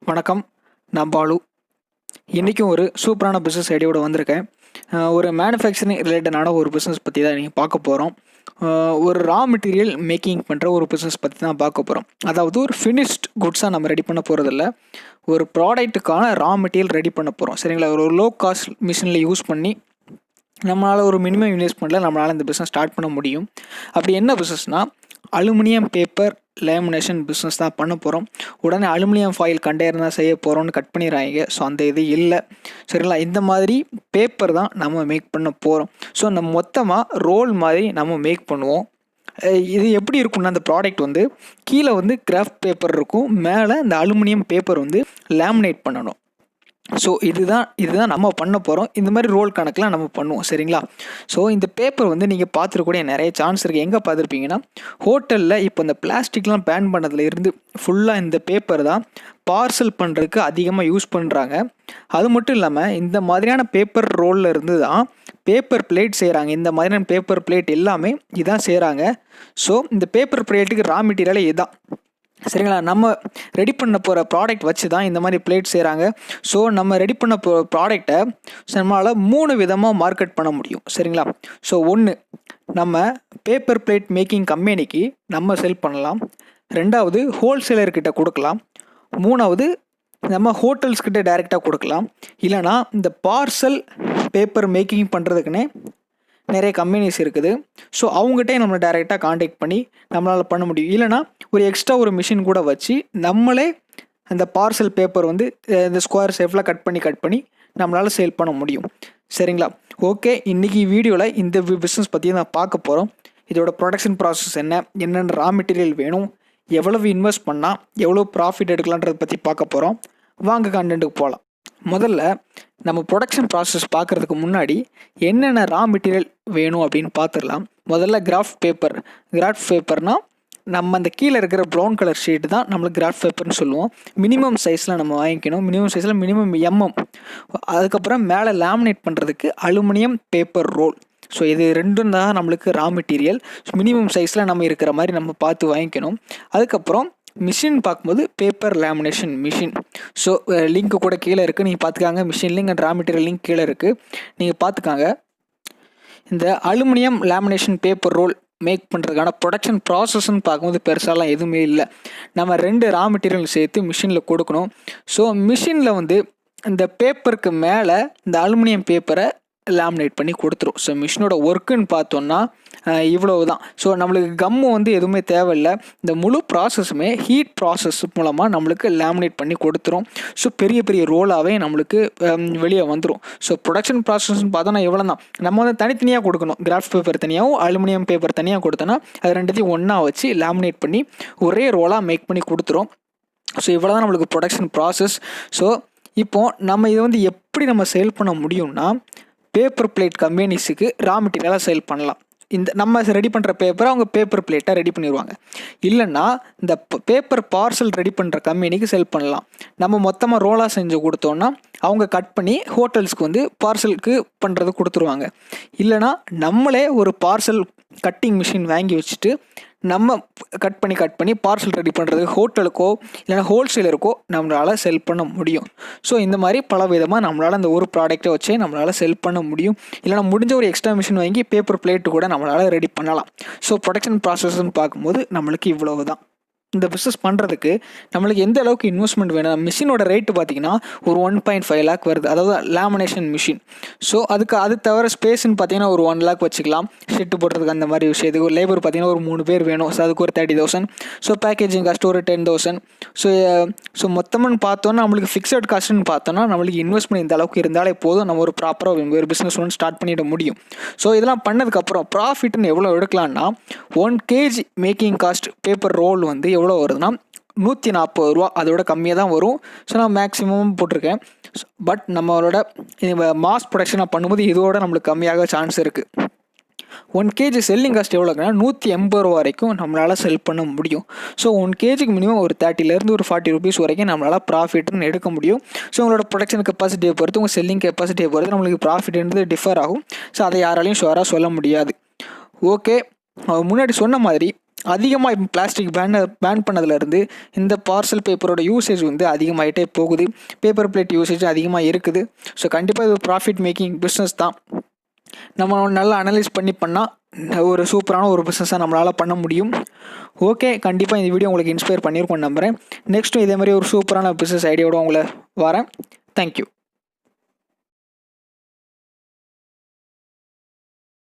வணக்கம், நான் பாலு. இன்றைக்கும் ஒரு சூப்பரான பிஸ்னஸ் ஐடியாவோட வந்திருக்கேன். ஒரு மேனுஃபேக்சரிங் ரிலேட்டடான ஒரு பிஸ்னஸ் பற்றி தான் நீங்கள் பார்க்க போகிறோம். ஒரு ரா மெட்டீரியல் மேக்கிங் பண்ணுற ஒரு பிஸ்னஸ் பற்றி தான் பார்க்க போகிறோம். அதாவது ஒரு ஃபினிஷ்ட் குட்ஸாக நம்ம ரெடி பண்ண போகிறதில்ல, ஒரு ப்ராடக்ட்டுக்கான ரா மெட்டீரியல் ரெடி பண்ண போகிறோம். சரிங்களா? ஒரு லோ காஸ்ட் மிஷினில் யூஸ் பண்ணி நம்மளால் ஒரு மினிமம் இன்வெஸ்ட்மெண்ட்டில் நம்மளால் இந்த பிஸ்னஸ் ஸ்டார்ட் பண்ண முடியும். அப்படி என்ன பிஸ்னஸ்னால் அலுமினியம் பேப்பர் லேமினேஷன் பிஸ்னஸ் தான் பண்ண போகிறோம். உடனே அலுமினியம் ஃபாயில் கண்டெய்னர் தான் செய்ய போகிறோம்னு கட் பண்ணிடுறாங்க. ஸோ அந்த இது இல்லை. சரிங்களா? இந்த மாதிரி பேப்பர் தான் நம்ம மேக் பண்ண போகிறோம். ஸோ நம்ம மொத்தமாக ரோல் மாதிரி நம்ம மேக் பண்ணுவோம். இது எப்படி இருக்கும்னா, அந்த ப்ராடக்ட் வந்து கீழே வந்து கிராஃப்ட் பேப்பர் இருக்கும், மேலே இந்த அலுமினியம் பேப்பர் வந்து லேமினேட் பண்ணணும். ஸோ இதுதான் நம்ம பண்ண போகிறோம். இந்த மாதிரி ரோல் கணக்கெலாம் நம்ம பண்ணுவோம். சரிங்களா? ஸோ இந்த பேப்பர் வந்து நீங்கள் பார்த்துருக்கூடிய நிறைய சான்ஸ் இருக்குது. எங்கே பார்த்துருப்பீங்கன்னா, ஹோட்டலில் இப்போ இந்த பிளாஸ்டிக்லாம் பேன் பண்ணதில் இருந்து ஃபுல்லாக இந்த பேப்பர் தான் பார்சல் பண்ணுறதுக்கு அதிகமாக யூஸ் பண்ணுறாங்க. அது மட்டும் இல்லாமல் இந்த மாதிரியான பேப்பர் ரோலில் இருந்து தான் பேப்பர் பிளேட் செய்கிறாங்க. இந்த மாதிரியான பேப்பர் பிளேட் எல்லாமே இதான் செய்கிறாங்க. ஸோ இந்த பேப்பர் பிளேட்டுக்கு ரா மெட்டீரியலே இதுதான். சரிங்களா? நம்ம ரெடி பண்ண போகிற ப்ராடக்ட் வச்சு தான் இந்த மாதிரி பிளேட் செய்கிறாங்க. ஸோ நம்ம ரெடி பண்ண போகிற ப்ராடக்டை நம்மளால் 3 விதமாக மார்க்கெட் பண்ண முடியும். சரிங்களா? ஸோ 1, நம்ம பேப்பர் பிளேட் மேக்கிங் கம்பெனிக்கு நம்ம செல் பண்ணலாம். 2வது ஹோல்சேலர்கிட்ட கொடுக்கலாம். 3வது நம்ம ஹோட்டல்ஸ்கிட்ட டைரெக்டாக கொடுக்கலாம். இல்லைனா இந்த பார்சல் பேப்பர் மேக்கிங் பண்ணுறதுக்குன்னே நிறைய கம்பெனிஸ் இருக்குது. ஸோ அவங்ககிட்டே நம்ம டைரெக்டாக காண்டாக்ட் பண்ணி நம்மளால் பண்ண முடியும். இல்லைனா ஒரு எக்ஸ்ட்ரா ஒரு மிஷின் கூட வச்சு நம்மளே அந்த பார்சல் பேப்பர் வந்து இந்த ஸ்கொயர் ஷேப்பில் கட் பண்ணி நம்மளால் சேல் பண்ண முடியும். சரிங்களா? ஓகே, இன்றைக்கி வீடியோவில் இந்த பிஸ்னஸ் பற்றி நான் பார்க்க போகிறோம். இதோட ப்ரொடக்ஷன் ப்ராசஸ் என்னென்ன ரா மெட்டீரியல் வேணும், எவ்வளவு இன்வெஸ்ட் பண்ணால் எவ்வளோ ப்ராஃபிட் எடுக்கலான்றதை பற்றி பார்க்க போகிறோம். வாங்க கண்டென்ட்டுக்கு போகலாம். முதல்ல நம்ம ப்ரொடக்ஷன் ப்ராசஸ் பார்க்குறதுக்கு முன்னாடி என்னென்ன ரா மெட்டீரியல் வேணும் அப்படின்னு பார்த்துடலாம். முதல்ல கிராஃப்ட் பேப்பர்னால் நம்ம அந்த கீழே இருக்கிற ப்ரௌன் கலர் ஷீட் தான் நம்மளுக்கு கிராஃப்ட் பேப்பர்னு சொல்லுவோம். மினிமம் சைஸில் நம்ம வாங்கிக்கணும். மினிமம் சைஸில் மினிமம் mm. அதுக்கப்புறம் மேலே லேமினேட் பண்ணுறதுக்கு அலுமினியம் பேப்பர் ரோல். ஸோ இது ரெண்டும் தான் நம்மளுக்கு ரா மெட்டீரியல். மினிமம் சைஸில் நம்ம இருக்கிற மாதிரி நம்ம பார்த்து வாங்கிக்கணும். அதுக்கப்புறம் மிஷின் பார்க்கும்போது பேப்பர் லேமினேஷன் மிஷின். ஸோ லிங்க்கு கூட கீழே இருக்குது, நீங்கள் பார்த்துக்காங்க. Machine link and raw material link கீழே இருக்குது, நீங்கள் பார்த்துக்காங்க. இந்த aluminium lamination paper roll make பண்ணுறதுக்கான ப்ரொடக்ஷன் ப்ராசஸ்ன்னு பார்க்கும்போது பெருசாலாம் எதுவுமே இல்லை. நம்ம 2 ரா மெட்டீரியல் சேர்த்து மிஷினில் கொடுக்கணும். ஸோ மிஷினில் வந்து இந்த பேப்பருக்கு மேலே இந்த அலுமினியம் பேப்பரை லேமினேட் பண்ணி கொடுத்துரும். ஸோ மிஷினோட ஒர்க்குன்னு பார்த்தோன்னா இவ்வளவு தான். ஸோ நம்மளுக்கு கம்மு வந்து எதுவுமே தேவையில்லை. இந்த முழு ப்ராசஸுமே ஹீட் ப்ராசஸ் மூலமாக நம்மளுக்கு லேமினேட் பண்ணி கொடுத்துரும். ஸோ பெரிய பெரிய ரோலாகவே நம்மளுக்கு வெளியே வந்துடும். ஸோ ப்ரொடக்ஷன் ப்ராசஸ்ன்னு பார்த்தோன்னா எவ்வளோ தான். நம்ம வந்து தனித்தனியாக கொடுக்கணும். கிராஃப்ட் பேப்பர் தனியாகவும் அலுமினியம் பேப்பர் தனியாக கொடுத்தோன்னா அது ரெண்டுத்தையும் ஒன்றா வச்சு லேமினேட் பண்ணி ஒரே ரோலாக மேக் பண்ணி கொடுத்துரும். ஸோ இவ்வளோ தான் நம்மளுக்கு ப்ரொடக்ஷன் ப்ராசஸ். ஸோ இப்போது நம்ம இதை வந்து எப்படி நம்ம சேல் பண்ண முடியும்னா, பேப்பர் பிளேட் கம்பெனிஸுக்கு ரா மெட்டீரியலாக சேல் பண்ணலாம். இந்த நம்ம ரெடி பண்ணுற பேப்பரை அவங்க பேப்பர் பிளேட்டாக ரெடி பண்ணிடுவாங்க. இல்லைன்னா இந்த பேப்பர் பார்சல் ரெடி பண்ணுற கம்பெனிக்கு செல் பண்ணலாம். நம்ம மொத்தமாக ரோலாக செஞ்சு கொடுத்தோன்னா அவங்க கட் பண்ணி ஹோட்டல்ஸ்க்கு வந்து பார்சலுக்கு பண்ணுறது கொடுத்துருவாங்க. இல்லைனா நம்மளே ஒரு பார்சல் கட்டிங் மிஷின் வாங்கி வச்சுட்டு நம்ம கட் பண்ணி பார்சல் ரெடி பண்ணுறது ஹோட்டலுக்கோ இல்லைனா ஹோல்சேலருக்கோ நம்மளால் செல் பண்ண முடியும். ஸோ இந்த மாதிரி பல விதமாக நம்மளால் அந்த ஒரு ப்ராடக்ட்டை வச்சே நம்மளால் செல் பண்ண முடியும். இல்லைனா முடிஞ்ச ஒரு எக்ஸ்ட்ரா மிஷின் வாங்கி பேப்பர் பிளேட்டு கூட நம்மளால் ரெடி பண்ணலாம். ஸோ ப்ரொடக்ஷன் ப்ராசஸ்ன்னு பார்க்கும்போது நம்மளுக்கு இவ்வளவு தான். இந்த பிஸ்னஸ் பண்ணுறதுக்கு நம்மளுக்கு எந்த அளவுக்கு இன்வெஸ்ட்மெண்ட் வேணும். மிஷினோட ரேட்டு பார்த்திங்கன்னா ஒரு 1.5 lakh வருது, அதாவது லேமினேஷன் மிஷின். ஸோ அது தவிர ஸ்பேஸ்ன்னு பார்த்தீங்கன்னா ஒரு 1 lakh வச்சுக்கலாம். ஷெட்டு போடுறதுக்கு அந்த மாதிரி விஷயத்துக்கு லேபர் பார்த்திங்கன்னா ஒரு 3 பேர் வேணும். ஸோ அதுக்கு ஒரு 30,000. ஸோ பேக்கேஜிங் காஸ்ட் ஒரு 10,000. ஸோ மொத்தமாக பார்த்தோன்னா நம்மளுக்கு ஃபிக்ஸட் காஸ்ட்டுன்னு பார்த்தோன்னா நம்மளுக்கு இன்வெஸ்ட்மெண்ட் இந்த அளவுக்கு இருந்தாலே போதும். நம்ம ஒரு ப்ராப்பராக ஒரு பிஸ்னஸ் ஒன்று ஸ்டார்ட் பண்ணிட முடியும். ஸோ இதெல்லாம் பண்ணதுக்கப்புறம் ப்ராஃபிட்னு எவ்வளோ எடுக்கலான்னா, 1 kg making cost paper roll வந்து எவ்வளோ வருதுன்னா 140 ரூபா. அதோட கம்மியாக தான் வரும். ஸோ நான் மேக்ஸிமம் போட்டிருக்கேன். பட் நம்மளோட மாஸ் ப்ரொடக்ஷனாக பண்ணும்போது இதோட நம்மளுக்கு கம்மியாக சான்ஸ் இருக்குது. 1 kg செல்லிங் காஸ்ட் எவ்வளோக்குன்னா 180 ரூபா வரைக்கும் நம்மளால் செல் பண்ண முடியும். ஸோ 1 kgக்கு மினிமம் ஒரு 30 to 40 rupees வரைக்கும் நம்மளால் ப்ராஃபிட்னு எடுக்க முடியும். ஸோ உங்களோட ப்ரொடக்ஷன் கெப்பாசிட்டியை பொறுத்து, உங்கள் செல்லிங் கெப்பாசிட்டியை பொறுத்து நம்மளுக்கு ப்ராஃபிட்ன்றது டிஃபர் ஆகும். ஸோ அதை யாராலையும் ஷுவராக சொல்ல முடியாது. ஓகே, முன்னாடி சொன்ன மாதிரி அதிகமாக இப்போ பிளாஸ்டிக் பேன் பண்ணதுலேருந்து இந்த பார்சல் பேப்பரோட யூசேஜ் வந்து அதிகமாகிட்டே போகுது. பேப்பர் பிளேட் யூசேஜ் அதிகமாக இருக்குது. ஸோ கண்டிப்பாக இது ப்ராஃபிட் மேக்கிங் பிஸ்னஸ் தான். நம்ம நல்லா அனலைஸ் பண்ணால் ஒரு சூப்பரான ஒரு பிஸ்னஸாக நம்மளால் பண்ண முடியும். ஓகே, கண்டிப்பாக இந்த வீடியோ உங்களுக்கு இன்ஸ்பயர் பண்ணியிருக்கோன்னு நம்புகிறேன். நெக்ஸ்ட்டும் இதே மாதிரி ஒரு சூப்பரான பிஸ்னஸ் ஐடியாவோட உங்களை வரேன். தேங்க்யூ.